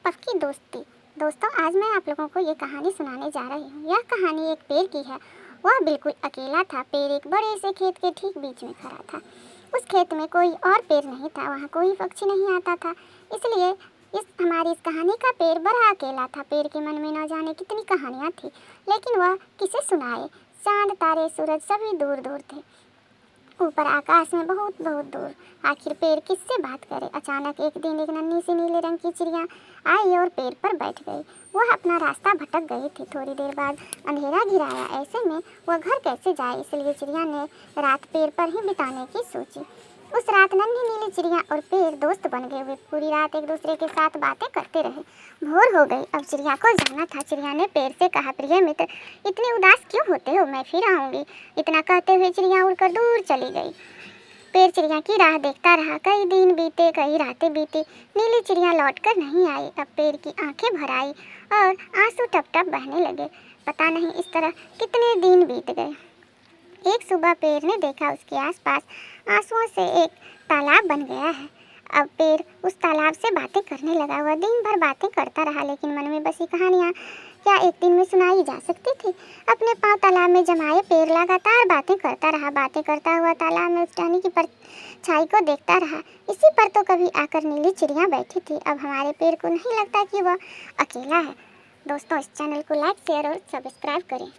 पक्की दोस्ती। दोस्तों, आज मैं आप लोगों को ये कहानी सुनाने जा रही हूँ। यह कहानी एक पेड़ की है। वह बिल्कुल अकेला था। पेड़ एक बड़े से खेत के ठीक बीच में खड़ा था। उस खेत में कोई और पेड़ नहीं था, वहाँ कोई पक्षी नहीं आता था। इसलिए इस कहानी का पेड़ बड़ा अकेला था। पेड़ के मन में न जाने कितनी कहानियाँ थी, लेकिन वह किसे सुनाए। चांद, तारे, सूरज सभी दूर दूर थे, ऊपर आकाश में बहुत बहुत दूर। आखिर पेड़ किससे बात करे। अचानक एक दिन एक नन्ही सी नीले रंग की चिड़िया आई और पेड़ पर बैठ गई। वह अपना रास्ता भटक गई थी। थोड़ी देर बाद अंधेरा घिराया। ऐसे में वह घर कैसे जाए, इसलिए चिड़िया ने रात पेड़ पर ही बिताने की सोची। उस रात नन्ही नीली चिड़िया और पेड़ दोस्त बन गए। वे पूरी रात एक दूसरे के साथ बातें करते रहे। भोर हो गई। अब चिड़िया को जाना था। चिड़िया ने पेड़ से कहा, प्रिय मित्र, इतने उदास क्यों होते हो? मैं फिर आऊँगी। इतना कहते हुए चिड़िया उड़कर दूर चली गई। पेड़ चिड़िया की राह देखता रहा। कई दिन बीते, कई रातें बीती। नीली चिड़िया लौटकर नहीं आई। अब पेड़ की आंखें भर आई और आंसू टप टप बहने लगे। पता नहीं इस तरह कितने दिन बीत गए। एक सुबह पेड़ ने देखा उसके आसपास आंसुओं से एक तालाब बन गया है। अब पेड़ उस तालाब से बातें करने लगा। वह दिन भर बातें करता रहा, लेकिन मन में बसी कहानियाँ क्या एक दिन में सुनाई जा सकती थी। अपने पाँव तालाब में जमाए पेड़ लगातार बातें करता रहा। बातें करता हुआ तालाब में उस टहनी की परछाई को देखता रहा। इसी पर तो कभी आकर नीली चिड़िया बैठी थी। अब हमारे पेड़ को नहीं लगता कि वह अकेला है। दोस्तों, इस चैनल को लाइक, शेयर और सब्सक्राइब करें।